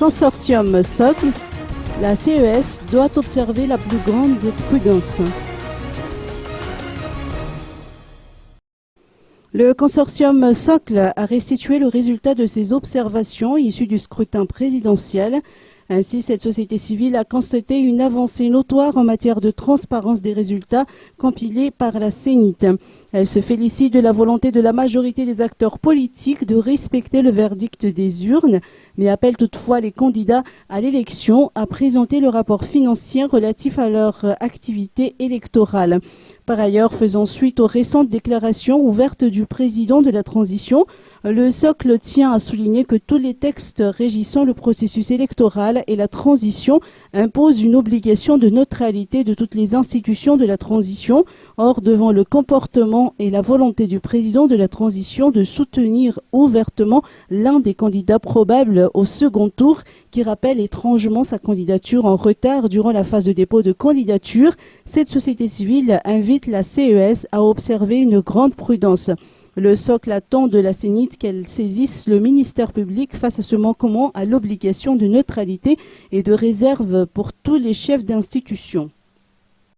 consortium Socle, la CES doit observer la plus grande prudence. Le consortium Socle a restitué le résultat de ses observations issues du scrutin présidentiel. Ainsi, cette société civile a constaté une avancée notoire en matière de transparence des résultats compilés par la CENIT. Elle se félicite de la volonté de la majorité des acteurs politiques de respecter le verdict des urnes, mais appelle toutefois les candidats à l'élection à présenter le rapport financier relatif à leur activité électorale. Par ailleurs, faisant suite aux récentes déclarations ouvertes du président de la transition, le Socle tient à souligner que tous les textes régissant le processus électoral et la transition imposent une obligation de neutralité de toutes les institutions de la transition. Or, devant le comportement et la volonté du président de la transition de soutenir ouvertement l'un des candidats probables au second tour, qui rappelle étrangement sa candidature en retard durant la phase de dépôt de candidature, cette société civile invite la CES à observer une grande prudence. Le Socle attend de la CENIT qu'elle saisisse le ministère public face à ce manquement à l'obligation de neutralité et de réserve pour tous les chefs d'institution.